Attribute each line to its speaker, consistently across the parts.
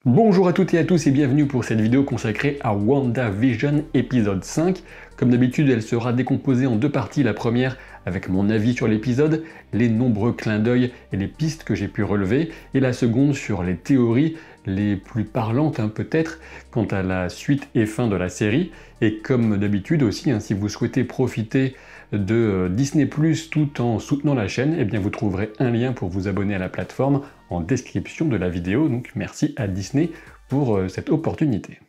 Speaker 1: Bonjour à toutes et à tous et bienvenue pour cette vidéo consacrée à WandaVision épisode 5. Comme d'habitude, elle sera décomposée en deux parties. La première avec mon avis sur l'épisode, les nombreux clins d'œil et les pistes que j'ai pu relever, et la seconde sur les théories les plus parlantes peut-être quant à la suite et fin de la série. Et comme d'habitude aussi, si vous souhaitez profiter de Disney+ tout en soutenant la chaîne, eh bien vous trouverez un lien pour vous abonner à la plateforme en description de la vidéo. Donc merci à Disney pour cette opportunité.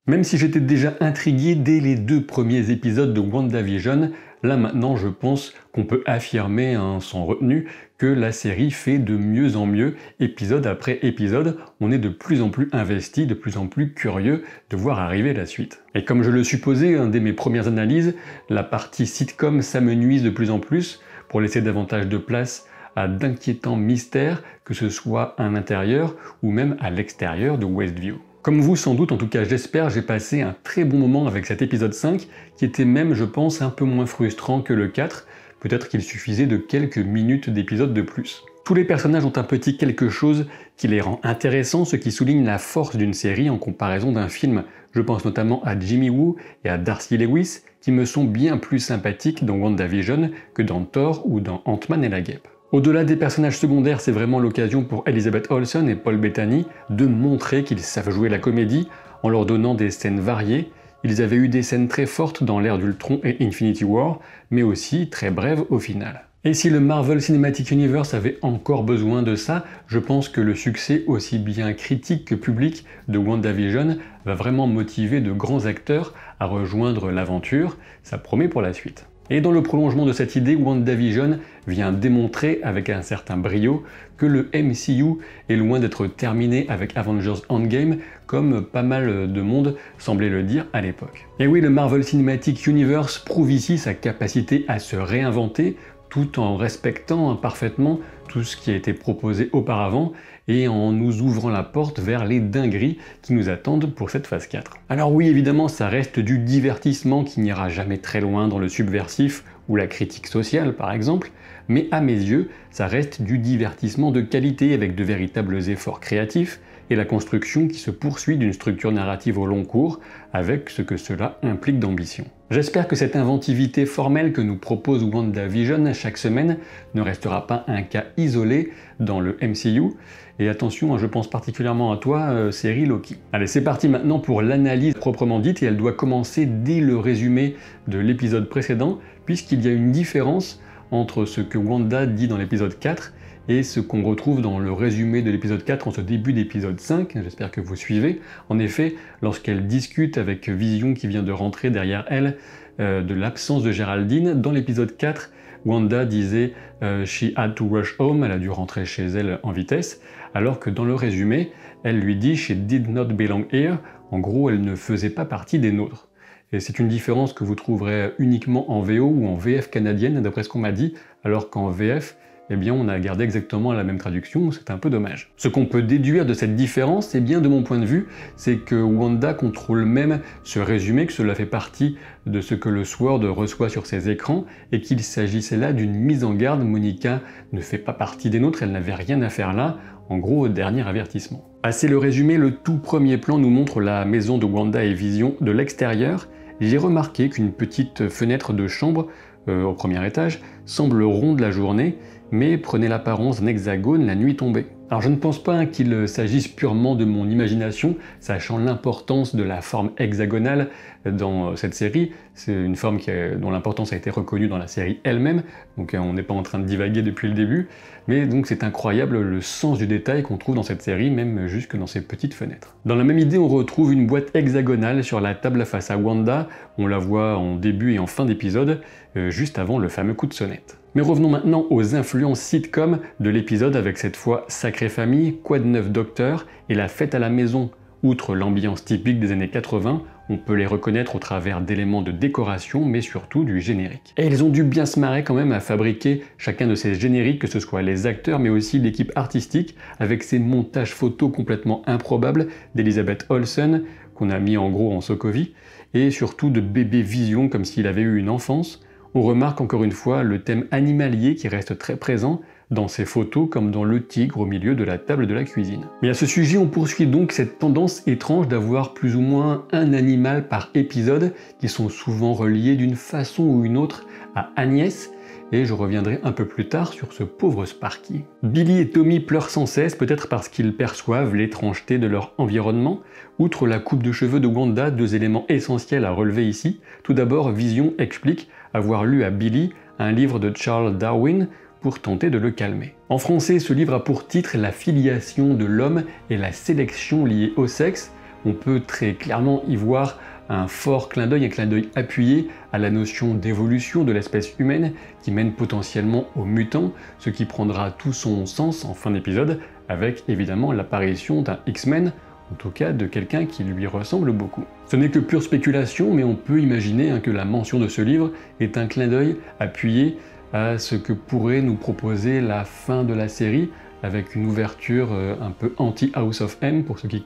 Speaker 1: Même si j'étais déjà intrigué dès les deux premiers épisodes de WandaVision, là maintenant je pense qu'on peut affirmer sans retenue que la série fait de mieux en mieux, épisode après épisode. On est de plus en plus investi, de plus en plus curieux de voir arriver la suite. Et comme je le supposais dès mes premières analyses, la partie sitcom s'amenuise de plus en plus pour laisser davantage de place à d'inquiétants mystères, que ce soit à l'intérieur ou même à l'extérieur de Westview. Comme vous sans doute, en tout cas j'espère, j'ai passé un très bon moment avec cet épisode 5, qui était même, je pense, un peu moins frustrant que le 4, peut-être qu'il suffisait de quelques minutes d'épisode de plus. Tous les personnages ont un petit quelque chose qui les rend intéressants, ce qui souligne la force d'une série en comparaison d'un film. Je pense notamment à Jimmy Woo et à Darcy Lewis, qui me sont bien plus sympathiques dans WandaVision que dans Thor ou dans Ant-Man et la Guêpe. Au-delà des personnages secondaires, c'est vraiment l'occasion pour Elizabeth Olsen et Paul Bettany de montrer qu'ils savent jouer la comédie en leur donnant des scènes variées. Ils avaient eu des scènes très fortes dans l'ère d'Ultron et Infinity War, mais aussi très brèves au final. Et si le Marvel Cinematic Universe avait encore besoin de ça, je pense que le succès aussi bien critique que public de WandaVision va vraiment motiver de grands acteurs à rejoindre l'aventure. Ça promet pour la suite. Et dans le prolongement de cette idée, WandaVision vient démontrer avec un certain brio que le MCU est loin d'être terminé avec Avengers Endgame, comme pas mal de monde semblait le dire à l'époque. Et oui, le Marvel Cinematic Universe prouve ici sa capacité à se réinventer, tout en respectant parfaitement tout ce qui a été proposé auparavant et en nous ouvrant la porte vers les dingueries qui nous attendent pour cette phase 4. Alors oui, évidemment, ça reste du divertissement qui n'ira jamais très loin dans le subversif ou la critique sociale par exemple, mais à mes yeux, ça reste du divertissement de qualité avec de véritables efforts créatifs et la construction qui se poursuit d'une structure narrative au long cours avec ce que cela implique d'ambition. J'espère que cette inventivité formelle que nous propose WandaVision chaque semaine ne restera pas un cas isolé dans le MCU. Et attention, je pense particulièrement à toi, série Loki. Allez, c'est parti maintenant pour l'analyse proprement dite, et elle doit commencer dès le résumé de l'épisode précédent, puisqu'il y a une différence entre ce que Wanda dit dans l'épisode 4 et ce qu'on retrouve dans le résumé de l'épisode 4 en ce début d'épisode 5, j'espère que vous suivez. En effet, lorsqu'elle discute avec Vision qui vient de rentrer derrière elle de l'absence de Géraldine, dans l'épisode 4, Wanda disait « She had to rush home », elle a dû rentrer chez elle en vitesse, alors que dans le résumé, elle lui dit « She did not belong here », en gros, elle ne faisait pas partie des nôtres. Et c'est une différence que vous trouverez uniquement en VO ou en VF canadienne, d'après ce qu'on m'a dit, alors qu'en VF, eh bien on a gardé exactement la même traduction, c'est un peu dommage. Ce qu'on peut déduire de cette différence, eh bien de mon point de vue, c'est que Wanda contrôle même ce résumé, que cela fait partie de ce que le Sword reçoit sur ses écrans, et qu'il s'agissait là d'une mise en garde. Monica ne fait pas partie des nôtres, elle n'avait rien à faire là, en gros, dernier avertissement. Passé le résumé, le tout premier plan nous montre la maison de Wanda et Vision de l'extérieur. J'ai remarqué qu'une petite fenêtre de chambre au premier étage semble ronde la journée, mais prenait l'apparence d'un hexagone la nuit tombée. Alors je ne pense pas qu'il s'agisse purement de mon imagination, sachant l'importance de la forme hexagonale dans cette série. C'est une forme dont l'importance a été reconnue dans la série elle-même, donc on n'est pas en train de divaguer depuis le début, mais donc c'est incroyable le sens du détail qu'on trouve dans cette série, même jusque dans ces petites fenêtres. Dans la même idée, on retrouve une boîte hexagonale sur la table face à Wanda, on la voit en début et en fin d'épisode, juste avant le fameux coup de sonnette. Mais revenons maintenant aux influences sitcom de l'épisode avec cette fois Sacrée Famille, Quoi de neuf Docteur et la fête à la maison. Outre l'ambiance typique des années 80, on peut les reconnaître au travers d'éléments de décoration, mais surtout du générique. Et ils ont dû bien se marrer quand même à fabriquer chacun de ces génériques, que ce soit les acteurs, mais aussi l'équipe artistique, avec ces montages photos complètement improbables d'Elizabeth Olsen, qu'on a mis en gros en Sokovie, et surtout de bébé Vision comme s'il avait eu une enfance. On remarque encore une fois le thème animalier qui reste très présent dans ces photos comme dans le tigre au milieu de la table de la cuisine. Mais à ce sujet, on poursuit donc cette tendance étrange d'avoir plus ou moins un animal par épisode qui sont souvent reliés d'une façon ou une autre à Agnès, et je reviendrai un peu plus tard sur ce pauvre Sparky. Billy et Tommy pleurent sans cesse, peut-être parce qu'ils perçoivent l'étrangeté de leur environnement. Outre la coupe de cheveux de Wanda, deux éléments essentiels à relever ici. Tout d'abord, Vision explique avoir lu à Billy un livre de Charles Darwin pour tenter de le calmer. En français, ce livre a pour titre La filiation de l'homme et la sélection liée au sexe. On peut très clairement y voir un fort clin d'œil appuyé à la notion d'évolution de l'espèce humaine qui mène potentiellement aux mutants, ce qui prendra tout son sens en fin d'épisode avec évidemment l'apparition d'un X-Men, en tout cas de quelqu'un qui lui ressemble beaucoup. Ce n'est que pure spéculation, mais on peut imaginer que la mention de ce livre est un clin d'œil appuyé à ce que pourrait nous proposer la fin de la série, avec une ouverture un peu anti-House of M pour ceux qui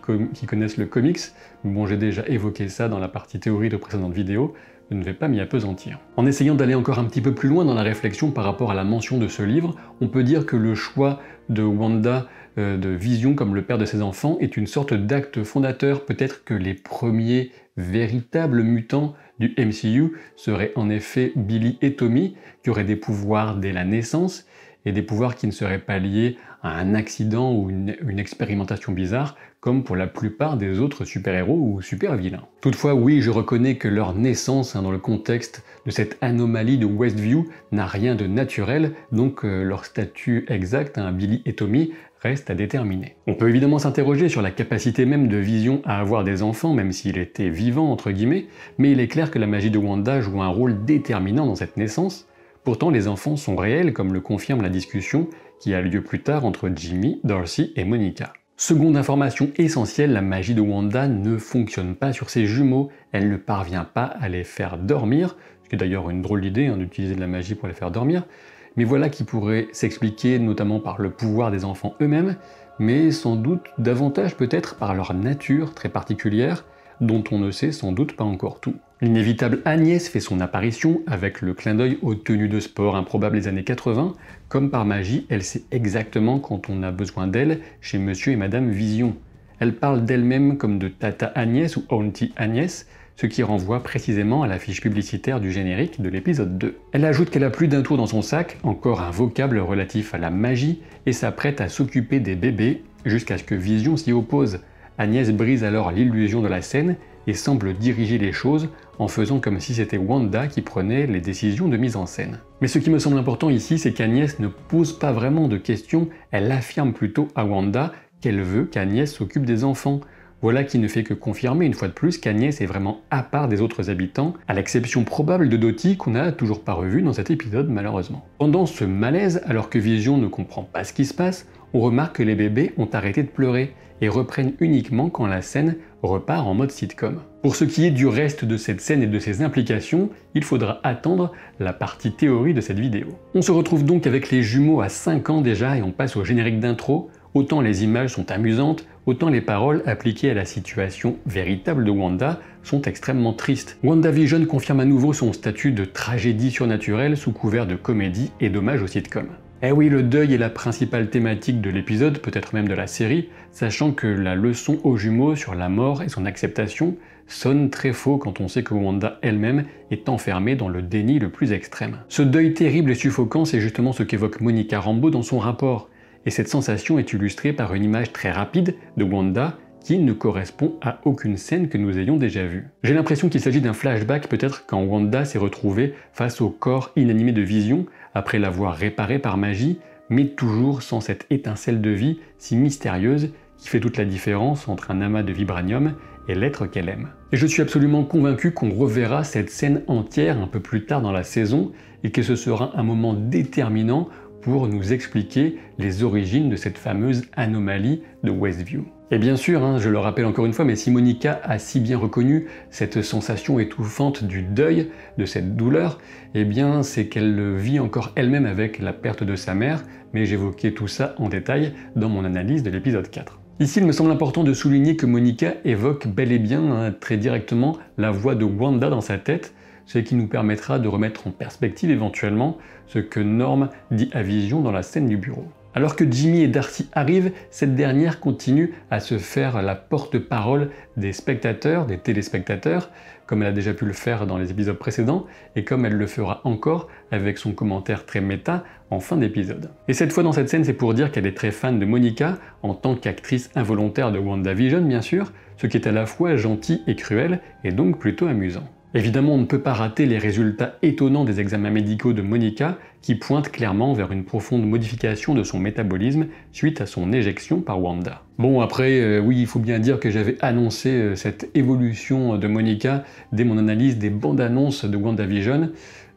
Speaker 1: connaissent le comics. Bon, j'ai déjà évoqué ça dans la partie théorie de précédentes vidéos, je ne vais pas m'y appesantir. En essayant d'aller encore un petit peu plus loin dans la réflexion par rapport à la mention de ce livre, on peut dire que le choix de Wanda de Vision comme le père de ses enfants est une sorte d'acte fondateur. Peut-être que les premiers véritables mutants du MCU seraient en effet Billy et Tommy, qui auraient des pouvoirs dès la naissance, et des pouvoirs qui ne seraient pas liés à un accident ou une expérimentation bizarre, comme pour la plupart des autres super-héros ou super-vilains. Toutefois, oui, je reconnais que leur naissance dans le contexte de cette anomalie de Westview n'a rien de naturel, donc leur statut exact, Billy et Tommy, reste à déterminer. On peut évidemment s'interroger sur la capacité même de Vision à avoir des enfants, même s'il était vivant entre guillemets, mais il est clair que la magie de Wanda joue un rôle déterminant dans cette naissance. Pourtant, les enfants sont réels, comme le confirme la discussion qui a lieu plus tard entre Jimmy, Darcy et Monica. Seconde information essentielle, la magie de Wanda ne fonctionne pas sur ses jumeaux, elle ne parvient pas à les faire dormir, ce qui est d'ailleurs une drôle d'idée d'utiliser de la magie pour les faire dormir, mais voilà qui pourrait s'expliquer notamment par le pouvoir des enfants eux-mêmes, mais sans doute davantage peut-être par leur nature très particulière, dont on ne sait sans doute pas encore tout. L'inévitable Agnès fait son apparition avec le clin d'œil aux tenues de sport improbables des années 80. Comme par magie, elle sait exactement quand on a besoin d'elle chez Monsieur et Madame Vision. Elle parle d'elle-même comme de Tata Agnès ou Auntie Agnès, ce qui renvoie précisément à la fiche publicitaire du générique de l'épisode 2. Elle ajoute qu'elle a plus d'un tour dans son sac, encore un vocable relatif à la magie, et s'apprête à s'occuper des bébés jusqu'à ce que Vision s'y oppose. Agnès brise alors l'illusion de la scène et semble diriger les choses en faisant comme si c'était Wanda qui prenait les décisions de mise en scène. Mais ce qui me semble important ici, c'est qu'Agnès ne pose pas vraiment de questions, elle affirme plutôt à Wanda qu'elle veut qu'Agnès s'occupe des enfants. Voilà qui ne fait que confirmer une fois de plus qu'Agnès est vraiment à part des autres habitants, à l'exception probable de Dottie qu'on n'a toujours pas revu dans cet épisode malheureusement. Pendant ce malaise, alors que Vision ne comprend pas ce qui se passe, on remarque que les bébés ont arrêté de pleurer et reprennent uniquement quand la scène repart en mode sitcom. Pour ce qui est du reste de cette scène et de ses implications, il faudra attendre la partie théorie de cette vidéo. On se retrouve donc avec les jumeaux à 5 ans déjà et on passe au générique d'intro. Autant les images sont amusantes, autant les paroles appliquées à la situation véritable de Wanda sont extrêmement tristes. WandaVision confirme à nouveau son statut de tragédie surnaturelle sous couvert de comédie et d'hommage au sitcom. Eh oui, le deuil est la principale thématique de l'épisode, peut-être même de la série, sachant que la leçon aux jumeaux sur la mort et son acceptation sonne très faux quand on sait que Wanda elle-même est enfermée dans le déni le plus extrême. Ce deuil terrible et suffocant, c'est justement ce qu'évoque Monica Rambeau dans son rapport, et cette sensation est illustrée par une image très rapide de Wanda qui ne correspond à aucune scène que nous ayons déjà vue. J'ai l'impression qu'il s'agit d'un flashback peut-être quand Wanda s'est retrouvée face au corps inanimé de Vision après l'avoir réparé par magie, mais toujours sans cette étincelle de vie si mystérieuse qui fait toute la différence entre un amas de vibranium et l'être qu'elle aime. Et je suis absolument convaincu qu'on reverra cette scène entière un peu plus tard dans la saison et que ce sera un moment déterminant pour nous expliquer les origines de cette fameuse anomalie de Westview. Et bien sûr, je le rappelle encore une fois, mais si Monica a si bien reconnu cette sensation étouffante du deuil, de cette douleur, eh bien c'est qu'elle le vit encore elle-même avec la perte de sa mère, mais j'évoquais tout ça en détail dans mon analyse de l'épisode 4. Ici, il me semble important de souligner que Monica évoque bel et bien très directement la voix de Wanda dans sa tête, ce qui nous permettra de remettre en perspective éventuellement ce que Norm dit à Vision dans la scène du bureau. Alors que Jimmy et Darcy arrivent, cette dernière continue à se faire la porte-parole des spectateurs, des téléspectateurs, comme elle a déjà pu le faire dans les épisodes précédents, et comme elle le fera encore avec son commentaire très méta en fin d'épisode. Et cette fois dans cette scène, c'est pour dire qu'elle est très fan de Monica, en tant qu'actrice involontaire de WandaVision bien sûr, ce qui est à la fois gentil et cruel, et donc plutôt amusant. Évidemment, on ne peut pas rater les résultats étonnants des examens médicaux de Monica, qui pointent clairement vers une profonde modification de son métabolisme suite à son éjection par Wanda. Bon après, oui, il faut bien dire que j'avais annoncé cette évolution de Monica dès mon analyse des bandes annonces de WandaVision,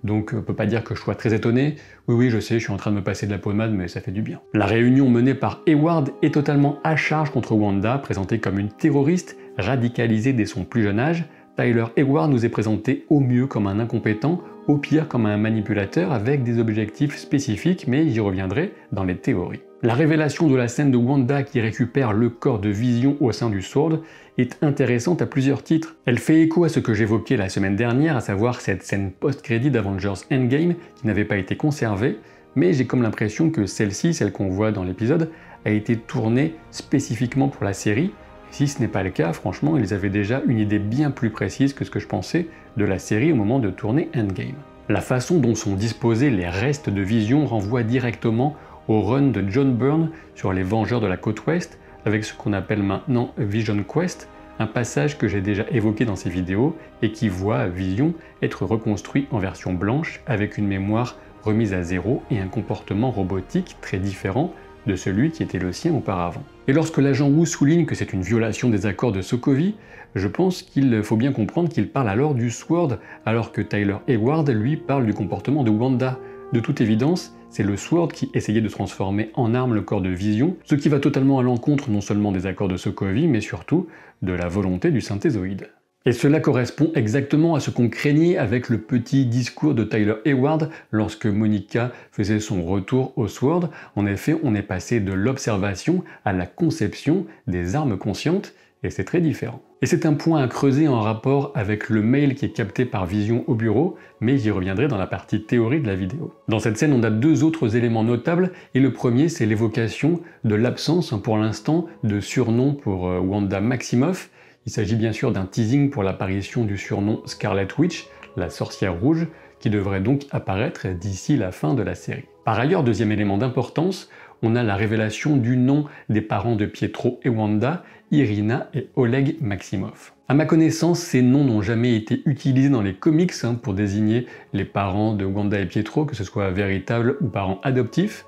Speaker 1: donc on peut pas dire que je sois très étonné. Oui, je sais, je suis en train de me passer de la pommade, mais ça fait du bien. La réunion menée par Hayward est totalement à charge contre Wanda, présentée comme une terroriste radicalisée dès son plus jeune âge. Tyler Hayward nous est présenté au mieux comme un incompétent, au pire comme un manipulateur avec des objectifs spécifiques, mais j'y reviendrai dans les théories. La révélation de la scène de Wanda qui récupère le corps de Vision au sein du Sword est intéressante à plusieurs titres. Elle fait écho à ce que j'évoquais la semaine dernière, à savoir cette scène post-crédit d'Avengers Endgame qui n'avait pas été conservée, mais j'ai comme l'impression que celle-ci, celle qu'on voit dans l'épisode, a été tournée spécifiquement pour la série. Si ce n'est pas le cas, franchement, ils avaient déjà une idée bien plus précise que ce que je pensais de la série au moment de tourner Endgame. La façon dont sont disposés les restes de Vision renvoie directement au run de John Byrne sur les Vengeurs de la Côte Ouest, avec ce qu'on appelle maintenant Vision Quest, un passage que j'ai déjà évoqué dans ces vidéos et qui voit Vision être reconstruit en version blanche avec une mémoire remise à zéro et un comportement robotique très différent de celui qui était le sien auparavant. Et lorsque l'agent Wu souligne que c'est une violation des accords de Sokovie, je pense qu'il faut bien comprendre qu'il parle alors du Sword, alors que Tyler Hayward, lui, parle du comportement de Wanda. De toute évidence, c'est le Sword qui essayait de transformer en arme le corps de Vision, ce qui va totalement à l'encontre non seulement des accords de Sokovie, mais surtout de la volonté du synthézoïde. Et cela correspond exactement à ce qu'on craignait avec le petit discours de Tyler Hayward lorsque Monica faisait son retour au Sword. En effet, on est passé de l'observation à la conception des armes conscientes, et c'est très différent. Et c'est un point à creuser en rapport avec le mail qui est capté par Vision au bureau, mais j'y reviendrai dans la partie théorie de la vidéo. Dans cette scène, on a deux autres éléments notables, et le premier, c'est l'évocation de l'absence, pour l'instant, de surnom pour Wanda Maximoff. Il s'agit bien sûr d'un teasing pour l'apparition du surnom Scarlet Witch, la sorcière rouge, qui devrait donc apparaître d'ici la fin de la série. Par ailleurs, deuxième élément d'importance, on a la révélation du nom des parents de Pietro et Wanda, Irina et Oleg Maximoff. À ma connaissance, ces noms n'ont jamais été utilisés dans les comics pour désigner les parents de Wanda et Pietro, que ce soit véritables ou parents adoptifs.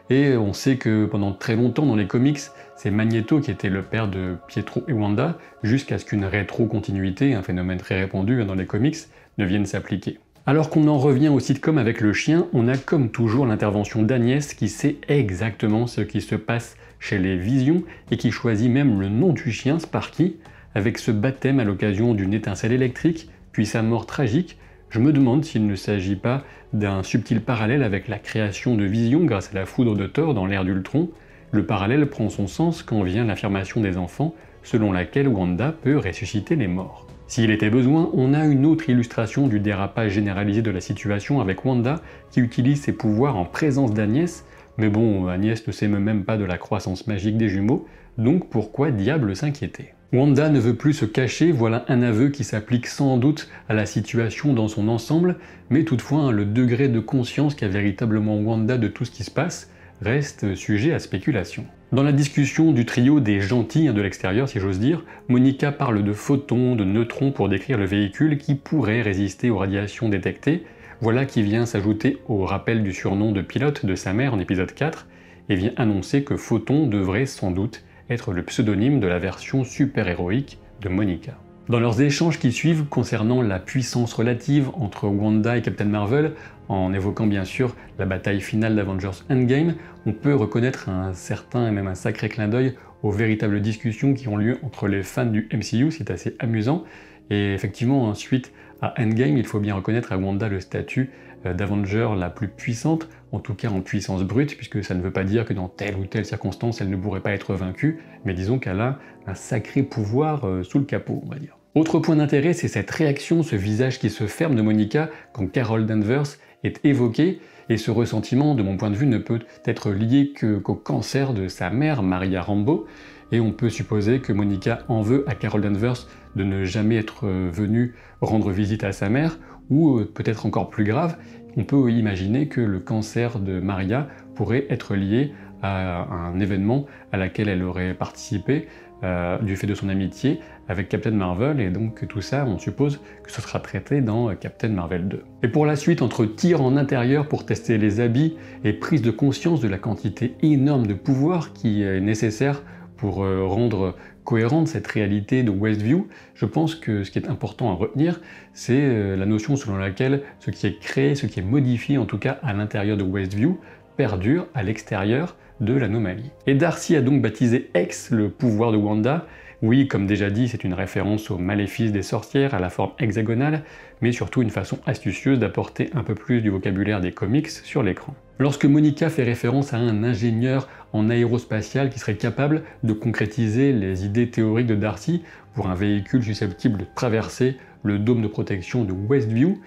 Speaker 1: Et on sait que pendant très longtemps dans les comics, c'est Magneto qui était le père de Pietro et Wanda, jusqu'à ce qu'une rétro-continuité, un phénomène très répandu dans les comics, ne vienne s'appliquer. Alors qu'on en revient au sitcom avec le chien, on a comme toujours l'intervention d'Agnès qui sait exactement ce qui se passe chez les Visions et qui choisit même le nom du chien, Sparky, avec ce baptême à l'occasion d'une étincelle électrique, puis sa mort tragique. Je me demande s'il ne s'agit pas d'un subtil parallèle avec la création de Vision grâce à la foudre de Thor dans l'ère d'Ultron. Le parallèle prend son sens quand vient l'affirmation des enfants, selon laquelle Wanda peut ressusciter les morts. S'il était besoin, on a une autre illustration du dérapage généralisé de la situation avec Wanda qui utilise ses pouvoirs en présence d'Agnès, mais bon, Agnès ne s'émeut même pas de la croissance magique des jumeaux, donc pourquoi diable s'inquiéter? Wanda ne veut plus se cacher, voilà un aveu qui s'applique sans doute à la situation dans son ensemble, mais toutefois le degré de conscience qu'a véritablement Wanda de tout ce qui se passe reste sujet à spéculation. Dans la discussion du trio des gentils de l'extérieur, si j'ose dire, Monica parle de photons, de neutrons pour décrire le véhicule qui pourrait résister aux radiations détectées, voilà qui vient s'ajouter au rappel du surnom de pilote de sa mère en épisode 4, et vient annoncer que Photon devrait sans doute être le pseudonyme de la version super-héroïque de Monica. Dans leurs échanges qui suivent concernant la puissance relative entre Wanda et Captain Marvel, en évoquant bien sûr la bataille finale d'Avengers Endgame, on peut reconnaître un certain et même un sacré clin d'œil aux véritables discussions qui ont lieu entre les fans du MCU, c'est assez amusant, et effectivement ensuite à Endgame, il faut bien reconnaître à Wanda le statut d'Avenger la plus puissante, en tout cas en puissance brute, puisque ça ne veut pas dire que dans telle ou telle circonstance elle ne pourrait pas être vaincue, mais disons qu'elle a un sacré pouvoir sous le capot, on va dire. Autre point d'intérêt, c'est cette réaction, ce visage qui se ferme de Monica quand Carol Danvers est évoquée, et ce ressentiment, de mon point de vue, ne peut être lié qu'au cancer de sa mère, Maria Rambeau, et on peut supposer que Monica en veut à Carol Danvers de ne jamais être venue rendre visite à sa mère, ou peut-être encore plus grave, on peut imaginer que le cancer de Maria pourrait être lié à un événement à laquelle elle aurait participé du fait de son amitié avec Captain Marvel, et donc tout ça, on suppose que ce sera traité dans Captain Marvel 2. Et pour la suite, entre tir en intérieur pour tester les habits et prise de conscience de la quantité énorme de pouvoir qui est nécessaire pour rendre cohérente cette réalité de Westview, je pense que ce qui est important à retenir, c'est la notion selon laquelle ce qui est créé, ce qui est modifié en tout cas à l'intérieur de Westview, perdure à l'extérieur de l'anomalie. Et Darcy a donc baptisé X le pouvoir de Wanda. Oui, comme déjà dit, c'est une référence au maléfice des sorcières, à la forme hexagonale, mais surtout une façon astucieuse d'apporter un peu plus du vocabulaire des comics sur l'écran. Lorsque Monica fait référence à un ingénieur en aérospatial qui serait capable de concrétiser les idées théoriques de Darcy pour un véhicule susceptible de traverser le dôme de protection de Westview,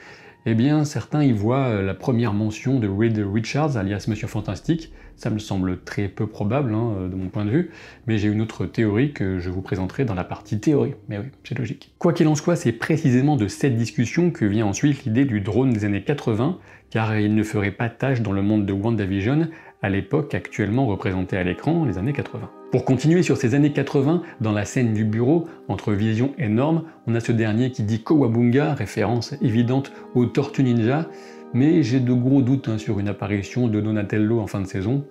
Speaker 1: eh bien certains y voient la première mention de Reed Richards, alias Monsieur Fantastique. Ça me semble très peu probable de mon point de vue, mais j'ai une autre théorie que je vous présenterai dans la partie théorie. Mais oui, c'est logique. Quoi qu'il en soit, c'est précisément de cette discussion que vient ensuite l'idée du drone des années 80, car il ne ferait pas tâche dans le monde de WandaVision à l'époque actuellement représentée à l'écran, les années 80. Pour continuer sur ces années 80, dans la scène du bureau, entre Vision et Norm, on a ce dernier qui dit Kowabunga, référence évidente aux Tortues Ninja, mais j'ai de gros doutes sur une apparition de Donatello en fin de saison,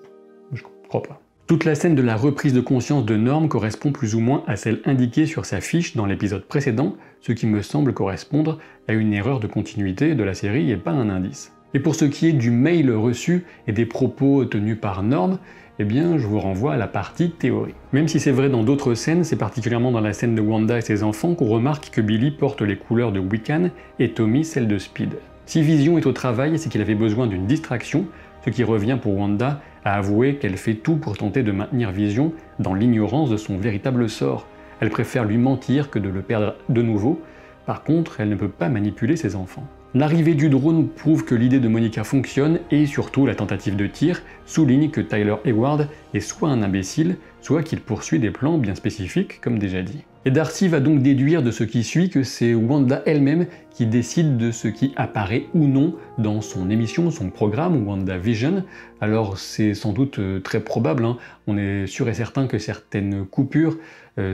Speaker 1: je crois pas. Toute la scène de la reprise de conscience de Norm correspond plus ou moins à celle indiquée sur sa fiche dans l'épisode précédent, ce qui me semble correspondre à une erreur de continuité de la série et pas un indice. Et pour ce qui est du mail reçu et des propos tenus par Norm, eh bien je vous renvoie à la partie théorie. Même si c'est vrai dans d'autres scènes, c'est particulièrement dans la scène de Wanda et ses enfants qu'on remarque que Billy porte les couleurs de Wiccan et Tommy celles de Speed. Si Vision est au travail, c'est qu'il avait besoin d'une distraction, ce qui revient pour Wanda à avouer qu'elle fait tout pour tenter de maintenir Vision dans l'ignorance de son véritable sort. Elle préfère lui mentir que de le perdre de nouveau. Par contre, elle ne peut pas manipuler ses enfants. L'arrivée du drone prouve que l'idée de Monica fonctionne et surtout la tentative de tir souligne que Tyler Hayward est soit un imbécile, soit qu'il poursuit des plans bien spécifiques comme déjà dit. Et Darcy va donc déduire de ce qui suit que c'est Wanda elle-même qui décide de ce qui apparaît ou non dans son émission, son programme WandaVision. Alors c'est sans doute très probable, on est sûr et certain que certaines coupures,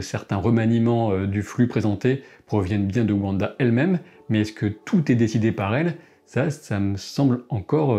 Speaker 1: certains remaniements du flux présenté proviennent bien de Wanda elle-même, mais est-ce que tout est décidé par elle? Ça me semble encore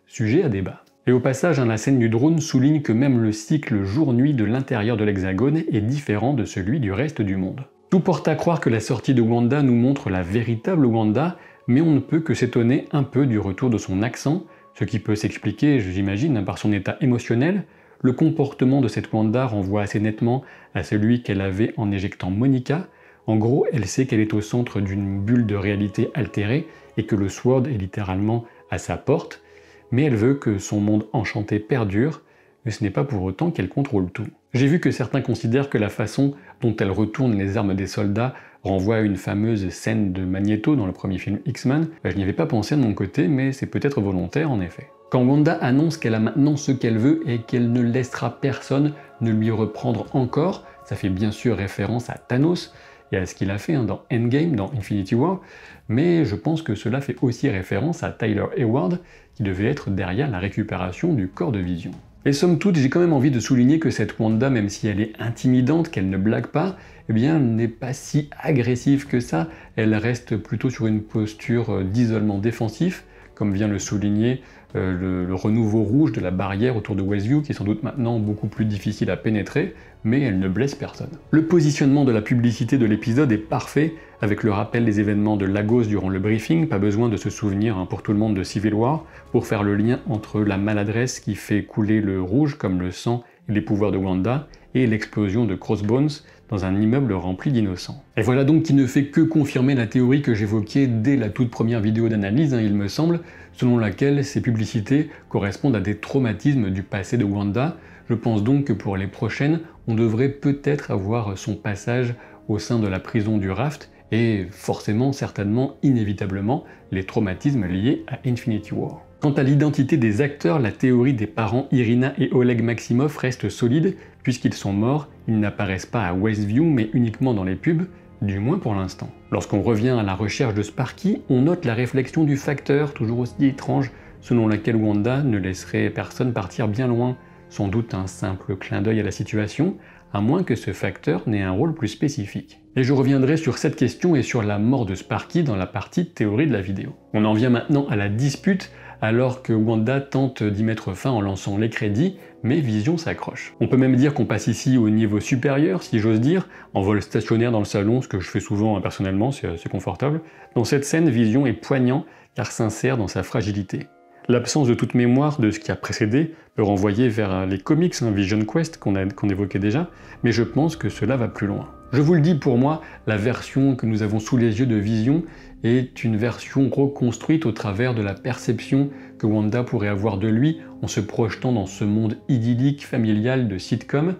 Speaker 1: sujet à débat. Et au passage, la scène du drone souligne que même le cycle jour-nuit de l'intérieur de l'Hexagone est différent de celui du reste du monde. Tout porte à croire que la sortie de Wanda nous montre la véritable Wanda, mais on ne peut que s'étonner un peu du retour de son accent, ce qui peut s'expliquer, j'imagine, par son état émotionnel. Le comportement de cette Wanda renvoie assez nettement à celui qu'elle avait en éjectant Monica. En gros, elle sait qu'elle est au centre d'une bulle de réalité altérée et que le Sword est littéralement à sa porte, mais elle veut que son monde enchanté perdure, mais ce n'est pas pour autant qu'elle contrôle tout. J'ai vu que certains considèrent que la façon dont elle retourne les armes des soldats renvoie à une fameuse scène de Magneto dans le premier film X-Men. Je n'y avais pas pensé de mon côté, mais c'est peut-être volontaire en effet. Quand Wanda annonce qu'elle a maintenant ce qu'elle veut et qu'elle ne laissera personne ne lui reprendre encore, ça fait bien sûr référence à Thanos et à ce qu'il a fait dans Endgame, dans Infinity War, mais je pense que cela fait aussi référence à Tyler Hayward, qui devait être derrière la récupération du corps de Vision. Et somme toute, j'ai quand même envie de souligner que cette Wanda, même si elle est intimidante, qu'elle ne blague pas, eh bien, elle n'est pas si agressive que ça, elle reste plutôt sur une posture d'isolement défensif, comme vient le souligner le renouveau rouge de la barrière autour de Westview, qui est sans doute maintenant beaucoup plus difficile à pénétrer, mais elle ne blesse personne. Le positionnement de la publicité de l'épisode est parfait, avec le rappel des événements de Lagos durant le briefing, pas besoin de se souvenir pour tout le monde de Civil War, pour faire le lien entre la maladresse qui fait couler le rouge, comme le sang et les pouvoirs de Wanda, et l'explosion de Crossbones dans un immeuble rempli d'innocents. Et voilà donc qui ne fait que confirmer la théorie que j'évoquais dès la toute première vidéo d'analyse, il me semble, selon laquelle ces publicités correspondent à des traumatismes du passé de Wanda. Je pense donc que pour les prochaines, on devrait peut-être avoir son passage au sein de la prison du Raft et forcément, certainement, inévitablement, les traumatismes liés à Infinity War. Quant à l'identité des acteurs, la théorie des parents Irina et Oleg Maximoff reste solide, puisqu'ils sont morts, ils n'apparaissent pas à Westview, mais uniquement dans les pubs, du moins pour l'instant. Lorsqu'on revient à la recherche de Sparky, on note la réflexion du facteur, toujours aussi étrange, selon laquelle Wanda ne laisserait personne partir bien loin, sans doute un simple clin d'œil à la situation, à moins que ce facteur n'ait un rôle plus spécifique. Et je reviendrai sur cette question et sur la mort de Sparky dans la partie théorie de la vidéo. On en vient maintenant à la dispute, alors que Wanda tente d'y mettre fin en lançant les crédits, mais Vision s'accroche. On peut même dire qu'on passe ici au niveau supérieur, si j'ose dire, en vol stationnaire dans le salon, ce que je fais souvent personnellement, c'est assez confortable. Dans cette scène, Vision est poignant, car sincère dans sa fragilité. L'absence de toute mémoire de ce qui a précédé peut renvoyer vers les comics, Vision Quest, qu'on évoquait déjà, mais je pense que cela va plus loin. Je vous le dis, pour moi, la version que nous avons sous les yeux de Vision est une version reconstruite au travers de la perception que Wanda pourrait avoir de lui en se projetant dans ce monde idyllique, familial de sitcom,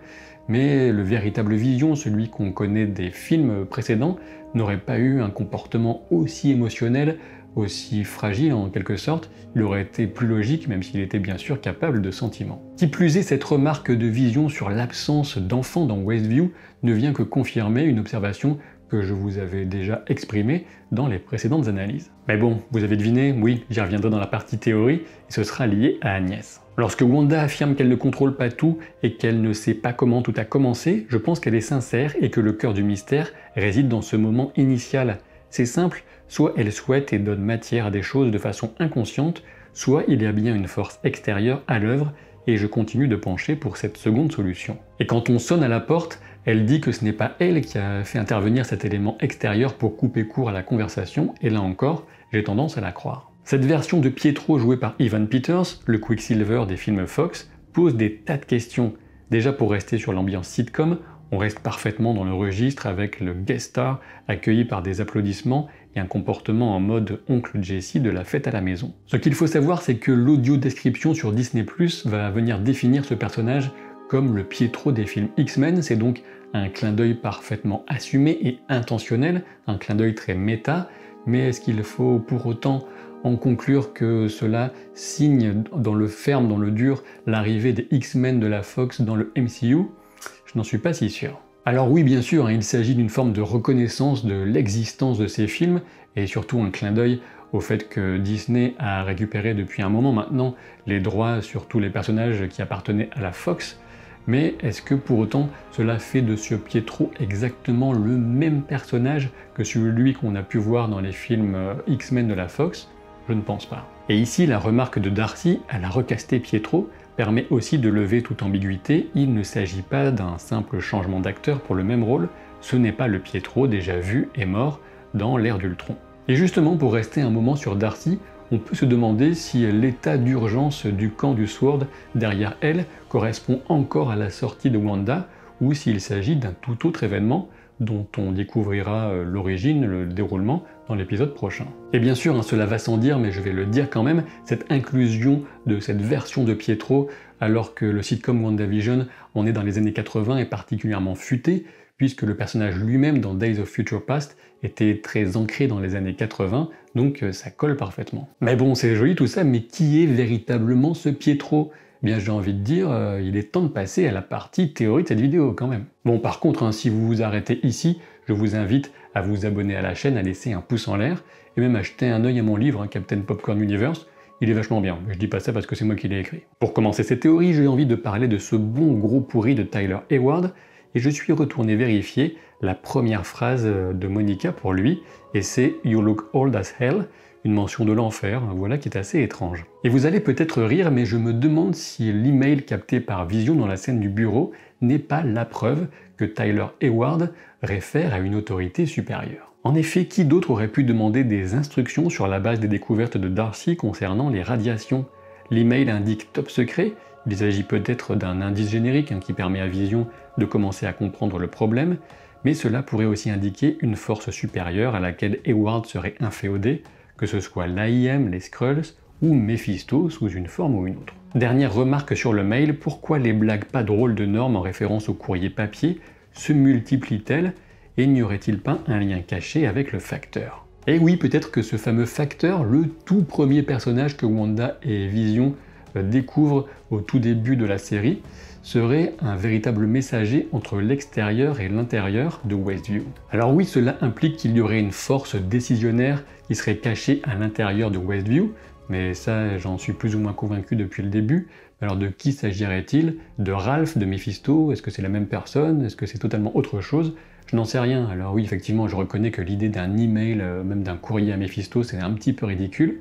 Speaker 1: mais le véritable Vision, celui qu'on connaît des films précédents, n'aurait pas eu un comportement aussi émotionnel, aussi fragile en quelque sorte, il aurait été plus logique même s'il était bien sûr capable de sentiments. Qui plus est, cette remarque de Vision sur l'absence d'enfants dans Westview ne vient que confirmer une observation que je vous avais déjà exprimée dans les précédentes analyses. Mais bon, vous avez deviné, oui, j'y reviendrai dans la partie théorie, et ce sera lié à Agnès. Lorsque Wanda affirme qu'elle ne contrôle pas tout et qu'elle ne sait pas comment tout a commencé, je pense qu'elle est sincère et que le cœur du mystère réside dans ce moment initial. C'est simple, soit elle souhaite et donne matière à des choses de façon inconsciente, soit il y a bien une force extérieure à l'œuvre, et je continue de pencher pour cette seconde solution. Et quand on sonne à la porte, elle dit que ce n'est pas elle qui a fait intervenir cet élément extérieur pour couper court à la conversation, et là encore, j'ai tendance à la croire. Cette version de Pietro jouée par Evan Peters, le Quicksilver des films Fox, pose des tas de questions. Déjà pour rester sur l'ambiance sitcom, on reste parfaitement dans le registre avec le guest star accueilli par des applaudissements et un comportement en mode oncle Jesse de la fête à la maison. Ce qu'il faut savoir, c'est que l'audio description sur Disney+ va venir définir ce personnage comme le Pietro des films X-Men, c'est donc un clin d'œil parfaitement assumé et intentionnel, un clin d'œil très méta, mais est-ce qu'il faut pour autant en conclure que cela signe dans le ferme, dans le dur, l'arrivée des X-Men de la Fox dans le MCU? Je n'en suis pas si sûr. Alors oui, bien sûr, il s'agit d'une forme de reconnaissance de l'existence de ces films, et surtout un clin d'œil au fait que Disney a récupéré depuis un moment maintenant les droits sur tous les personnages qui appartenaient à la Fox, mais est-ce que pour autant cela fait de ce Pietro exactement le même personnage que celui qu'on a pu voir dans les films X-Men de la Fox? Je ne pense pas. Et ici, la remarque de Darcy, elle a recasté Pietro, permet aussi de lever toute ambiguïté, il ne s'agit pas d'un simple changement d'acteur pour le même rôle, ce n'est pas le Pietro déjà vu et mort dans l'ère d'Ultron. Et justement, pour rester un moment sur Darcy, on peut se demander si l'état d'urgence du camp du Sword derrière elle correspond encore à la sortie de Wanda, ou s'il s'agit d'un tout autre événement dont on découvrira l'origine, le déroulement, dans l'épisode prochain. Et bien sûr, cela va sans dire, mais je vais le dire quand même, cette inclusion de cette version de Pietro, alors que le sitcom WandaVision, on est dans les années 80, est particulièrement futé, puisque le personnage lui-même dans Days of Future Past était très ancré dans les années 80, donc ça colle parfaitement. Mais bon, c'est joli tout ça, mais qui est véritablement ce Pietro ? Bien, j'ai envie de dire, il est temps de passer à la partie théorie de cette vidéo quand même. Bon, par contre, si vous vous arrêtez ici, je vous invite à vous abonner à la chaîne, à laisser un pouce en l'air, et même à jeter un œil à mon livre, Captain Popcorn Universe. Il est vachement bien, mais je dis pas ça parce que c'est moi qui l'ai écrit. Pour commencer cette théorie, j'ai envie de parler de ce bon gros pourri de Tyler Hayward, et je suis retourné vérifier la première phrase de Monica pour lui, et c'est « You look old as hell », une mention de l'enfer, voilà qui est assez étrange. Et vous allez peut-être rire, mais je me demande si l'email capté par Vision dans la scène du bureau n'est pas la preuve que Tyler Hayward réfère à une autorité supérieure. En effet, qui d'autre aurait pu demander des instructions sur la base des découvertes de Darcy concernant les radiations? L'email indique top secret, il s'agit peut-être d'un indice générique qui permet à Vision de commencer à comprendre le problème, mais cela pourrait aussi indiquer une force supérieure à laquelle Hayward serait inféodé, que ce soit l'AIM, les Skrulls ou Mephisto sous une forme ou une autre. Dernière remarque sur le mail, pourquoi les blagues pas drôles de Norm en référence au courrier papier se multiplient-elles? et n'y aurait-il pas un lien caché avec le Facteur? Et oui, peut-être que ce fameux Facteur, le tout premier personnage que Wanda et Vision découvrent au tout début de la série, serait un véritable messager entre l'extérieur et l'intérieur de Westview. Alors oui, cela implique qu'il y aurait une force décisionnaire qui serait cachée à l'intérieur de Westview, mais ça j'en suis plus ou moins convaincu depuis le début. Alors de qui s'agirait-il? De Ralph, de Mephisto? Est-ce que c'est la même personne? Est-ce que c'est totalement autre chose? Je n'en sais rien. Alors oui, effectivement, je reconnais que l'idée d'un email, même d'un courrier à Mephisto, c'est un petit peu ridicule,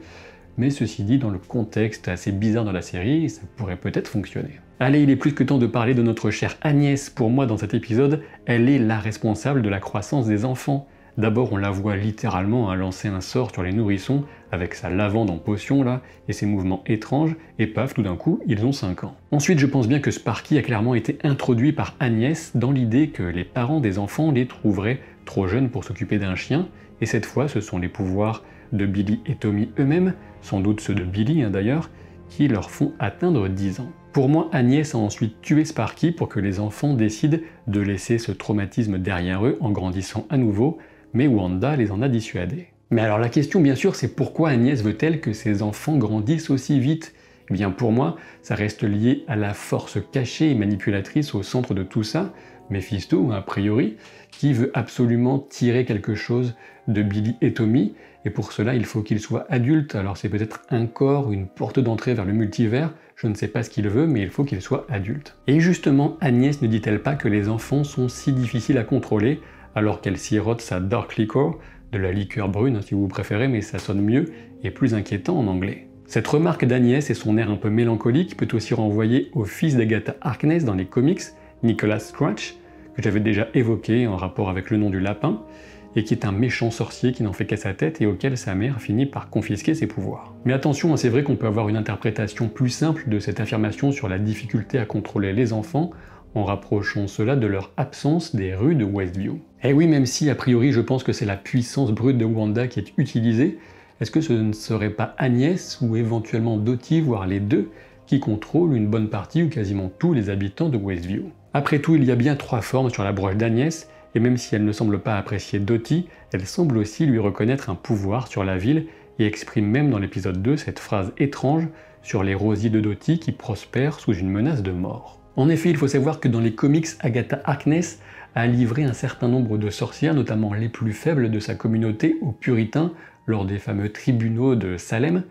Speaker 1: mais ceci dit, dans le contexte assez bizarre de la série, ça pourrait peut-être fonctionner. Allez, il est plus que temps de parler de notre chère Agnès. Pour moi, dans cet épisode, elle est la responsable de la croissance des enfants. D'abord, on la voit littéralement lancer un sort sur les nourrissons, avec sa lavande en potion là, et ses mouvements étranges, et paf, tout d'un coup, ils ont 5 ans. Ensuite, je pense bien que Sparky a clairement été introduit par Agnès dans l'idée que les parents des enfants les trouveraient trop jeunes pour s'occuper d'un chien, et cette fois, ce sont les pouvoirs de Billy et Tommy eux-mêmes, sans doute ceux de Billy d'ailleurs, qui leur font atteindre 10 ans. Pour moi, Agnès a ensuite tué Sparky pour que les enfants décident de laisser ce traumatisme derrière eux en grandissant à nouveau, mais Wanda les en a dissuadés. Mais alors la question bien sûr c'est pourquoi Agnès veut-elle que ses enfants grandissent aussi vite? Eh bien pour moi, ça reste lié à la force cachée et manipulatrice au centre de tout ça, Mephisto a priori, qui veut absolument tirer quelque chose de Billy et Tommy, et pour cela il faut qu'ils soient adultes. Alors c'est peut-être un corps, une porte d'entrée vers le multivers, je ne sais pas ce qu'il veut, mais il faut qu'ils soient adultes. Et justement, Agnès ne dit-elle pas que les enfants sont si difficiles à contrôler, alors qu'elle sirote sa Dark Liquor, de la liqueur brune si vous préférez, mais ça sonne mieux et plus inquiétant en anglais. Cette remarque d'Agnès et son air un peu mélancolique peut aussi renvoyer au fils d'Agatha Harkness dans les comics, Nicholas Scratch, que j'avais déjà évoqué en rapport avec le nom du lapin, et qui est un méchant sorcier qui n'en fait qu'à sa tête et auquel sa mère finit par confisquer ses pouvoirs. Mais attention, c'est vrai qu'on peut avoir une interprétation plus simple de cette affirmation sur la difficulté à contrôler les enfants, en rapprochant cela de leur absence des rues de Westview. Et oui, même si a priori je pense que c'est la puissance brute de Wanda qui est utilisée, est-ce que ce ne serait pas Agnès ou éventuellement Dottie, voire les deux, qui contrôlent une bonne partie ou quasiment tous les habitants de Westview? Après tout, il y a bien 3 formes sur la broche d'Agnès, et même si elle ne semble pas apprécier Dottie, elle semble aussi lui reconnaître un pouvoir sur la ville et exprime même dans l'épisode 2 cette phrase étrange sur les rosiers de Dottie qui prospèrent sous une menace de mort. En effet, il faut savoir que dans les comics, Agatha Harkness a livré un certain nombre de sorcières, notamment les plus faibles de sa communauté, aux puritains lors des fameux tribunaux de Salem,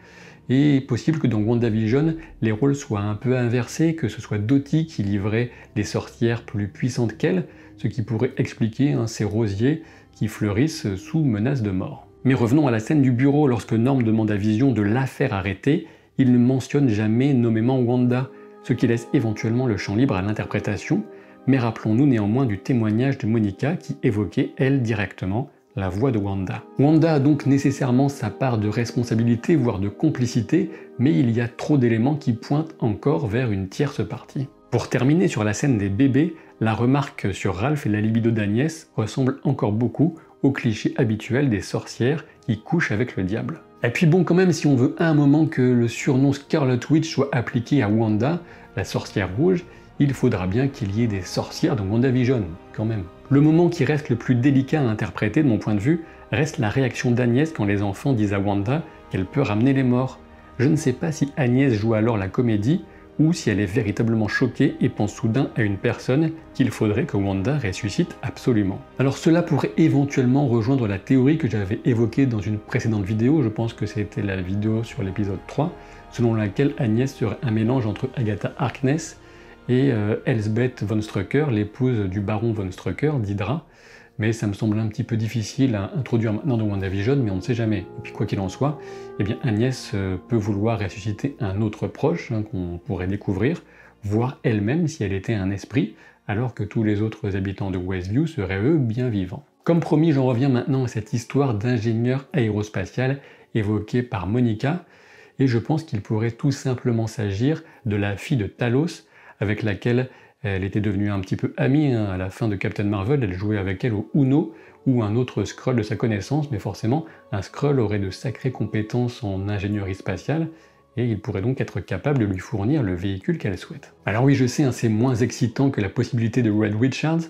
Speaker 1: et possible que dans WandaVision, les rôles soient un peu inversés, que ce soit Dottie qui livrait des sorcières plus puissantes qu'elle, ce qui pourrait expliquer ces rosiers qui fleurissent sous menace de mort. Mais revenons à la scène du bureau, lorsque Norm demande à Vision de la faire arrêter, il ne mentionne jamais nommément Wanda, ce qui laisse éventuellement le champ libre à l'interprétation, mais rappelons-nous néanmoins du témoignage de Monica qui évoquait, elle, directement, la voix de Wanda. Wanda a donc nécessairement sa part de responsabilité, voire de complicité, mais il y a trop d'éléments qui pointent encore vers une tierce partie. Pour terminer sur la scène des bébés, la remarque sur Ralph et la libido d'Agnès ressemble encore beaucoup au cliché habituel des sorcières qui couchent avec le diable. Et puis bon, quand même, si on veut à un moment que le surnom Scarlet Witch soit appliqué à Wanda, la sorcière rouge, il faudra bien qu'il y ait des sorcières dans WandaVision, quand même. Le moment qui reste le plus délicat à interpréter de mon point de vue reste la réaction d'Agnès quand les enfants disent à Wanda qu'elle peut ramener les morts. Je ne sais pas si Agnès joue alors la comédie ou si elle est véritablement choquée et pense soudain à une personne qu'il faudrait que Wanda ressuscite absolument. Alors cela pourrait éventuellement rejoindre la théorie que j'avais évoquée dans une précédente vidéo, je pense que c'était la vidéo sur l'épisode 3, selon laquelle Agnès serait un mélange entre Agatha Harkness et Elsbeth von Strucker, l'épouse du baron von Strucker, d'Hydra, mais ça me semble un petit peu difficile à introduire maintenant dans WandaVision, mais on ne sait jamais. Et puis quoi qu'il en soit, eh bien Agnès peut vouloir ressusciter un autre proche qu'on pourrait découvrir, voir elle-même si elle était un esprit, alors que tous les autres habitants de Westview seraient eux bien vivants. Comme promis, j'en reviens maintenant à cette histoire d'ingénieur aérospatial évoquée par Monica, et je pense qu'il pourrait tout simplement s'agir de la fille de Talos, avec laquelle elle était devenue un petit peu amie à la fin de Captain Marvel, elle jouait avec elle au Uno, ou un autre Skrull de sa connaissance, mais forcément, un Skrull aurait de sacrées compétences en ingénierie spatiale, et il pourrait donc être capable de lui fournir le véhicule qu'elle souhaite. Alors oui, je sais, c'est moins excitant que la possibilité de Reed Richards,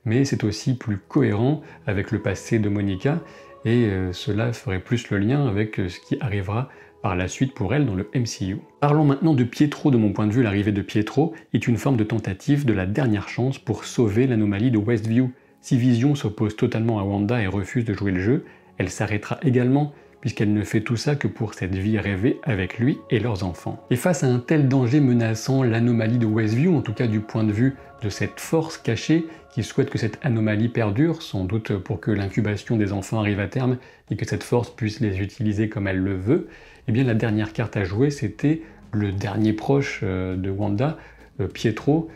Speaker 1: mais c'est aussi plus cohérent avec le passé de Monica, et cela ferait plus le lien avec ce qui arrivera par la suite pour elle dans le MCU. Parlons maintenant de Pietro. De mon point de vue, l'arrivée de Pietro est une forme de tentative de la dernière chance pour sauver l'anomalie de Westview. Si Vision s'oppose totalement à Wanda et refuse de jouer le jeu, elle s'arrêtera également, puisqu'elle ne fait tout ça que pour cette vie rêvée avec lui et leurs enfants. Et face à un tel danger menaçant l'anomalie de Westview, en tout cas du point de vue de cette force cachée qui souhaite que cette anomalie perdure, sans doute pour que l'incubation des enfants arrive à terme et que cette force puisse les utiliser comme elle le veut, eh bien la dernière carte à jouer, c'était le dernier proche de Wanda, Pietro,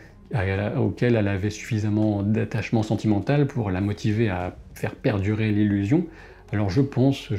Speaker 1: auquel elle avait suffisamment d'attachement sentimental pour la motiver à faire perdurer l'illusion. Alors je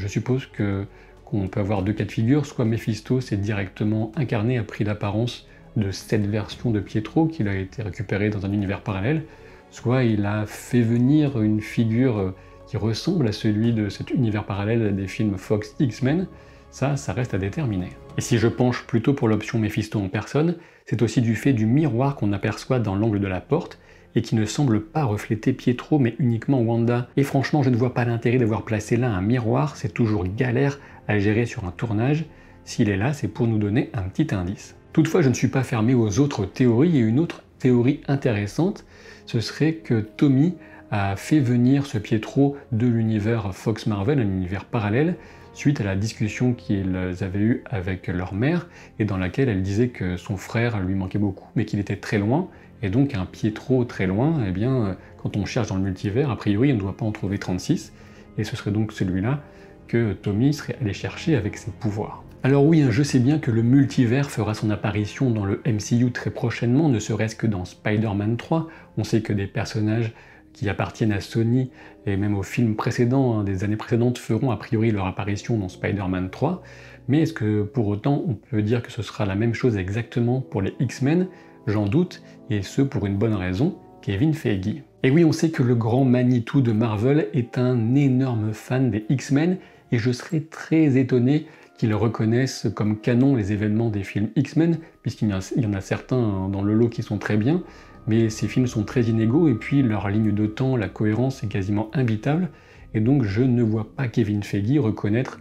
Speaker 1: suppose qu'on peut avoir deux cas de figure, soit Mephisto s'est directement incarné, a pris l'apparence de cette version de Pietro, qu'il a été récupéré dans un univers parallèle, soit il a fait venir une figure qui ressemble à celui de cet univers parallèle des films Fox X-Men. Ça reste à déterminer. Et si je penche plutôt pour l'option Mephisto en personne, c'est aussi du fait du miroir qu'on aperçoit dans l'angle de la porte, et qui ne semble pas refléter Pietro mais uniquement Wanda. Et franchement, je ne vois pas l'intérêt d'avoir placé là un miroir, c'est toujours galère à gérer sur un tournage. S'il est là, c'est pour nous donner un petit indice. Toutefois, je ne suis pas fermé aux autres théories, et une autre théorie intéressante, ce serait que Tommy a fait venir ce Pietro de l'univers Fox Marvel, un univers parallèle, suite à la discussion qu'ils avaient eue avec leur mère, et dans laquelle elle disait que son frère lui manquait beaucoup, mais qu'il était très loin, et donc un Pietro très loin, eh bien, quand on cherche dans le multivers, a priori, on ne doit pas en trouver 36, et ce serait donc celui-là que Tommy serait allé chercher avec ses pouvoirs. Alors oui, je sais bien que le multivers fera son apparition dans le MCU très prochainement, ne serait-ce que dans Spider-Man 3, on sait que des personnages qui appartiennent à Sony, et même aux films précédents, des années précédentes, feront a priori leur apparition dans Spider-Man 3, mais est-ce que pour autant on peut dire que ce sera la même chose exactement pour les X-Men? J'en doute, et ce pour une bonne raison, Kevin Feige. Et oui, on sait que le grand Manitou de Marvel est un énorme fan des X-Men, et je serais très étonné qu'ils reconnaissent comme canon les événements des films X-Men, puisqu'il y en a certains dans le lot qui sont très bien, mais ces films sont très inégaux, et puis leur ligne de temps, la cohérence est quasiment imbitable, et donc je ne vois pas Kevin Feige reconnaître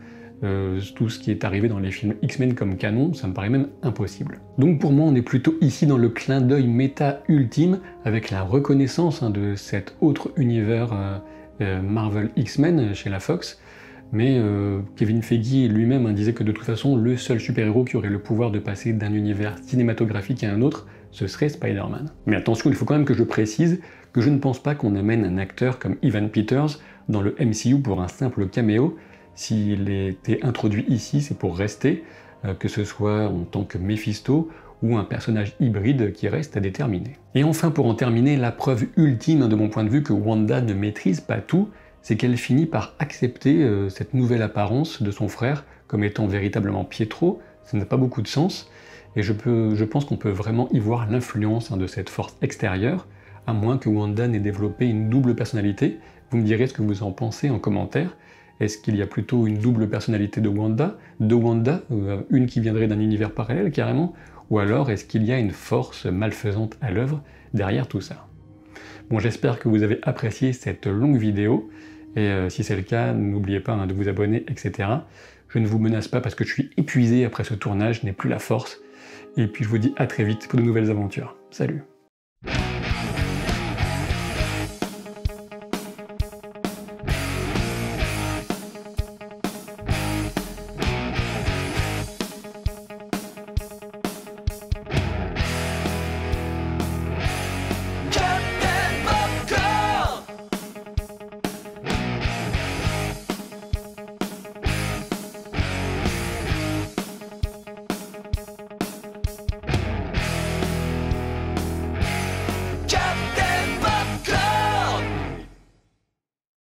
Speaker 1: tout ce qui est arrivé dans les films X-Men comme canon, ça me paraît même impossible. Donc pour moi, on est plutôt ici dans le clin d'œil méta ultime, avec la reconnaissance de cet autre univers Marvel X-Men chez la Fox, mais Kevin Feige lui-même disait que de toute façon, le seul super-héros qui aurait le pouvoir de passer d'un univers cinématographique à un autre, ce serait Spider-Man. Mais attention, il faut quand même que je précise que je ne pense pas qu'on amène un acteur comme Evan Peters dans le MCU pour un simple caméo. S'il était introduit ici, c'est pour rester, que ce soit en tant que Mephisto ou un personnage hybride qui reste à déterminer. Et enfin, pour en terminer, la preuve ultime de mon point de vue que Wanda ne maîtrise pas tout, c'est qu'elle finit par accepter cette nouvelle apparence de son frère comme étant véritablement Pietro. Ça n'a pas beaucoup de sens, et je pense qu'on peut vraiment y voir l'influence de cette force extérieure, à moins que Wanda n'ait développé une double personnalité. Vous me direz ce que vous en pensez en commentaire. Est-ce qu'il y a plutôt une double personnalité de Wanda, une qui viendrait d'un univers parallèle carrément, ou alors est-ce qu'il y a une force malfaisante à l'œuvre derrière tout ça? Bon, j'espère que vous avez apprécié cette longue vidéo, et si c'est le cas, n'oubliez pas de vous abonner, etc. Je ne vous menace pas parce que je suis épuisé après ce tournage, je n'ai plus la force, et puis je vous dis à très vite pour de nouvelles aventures. Salut!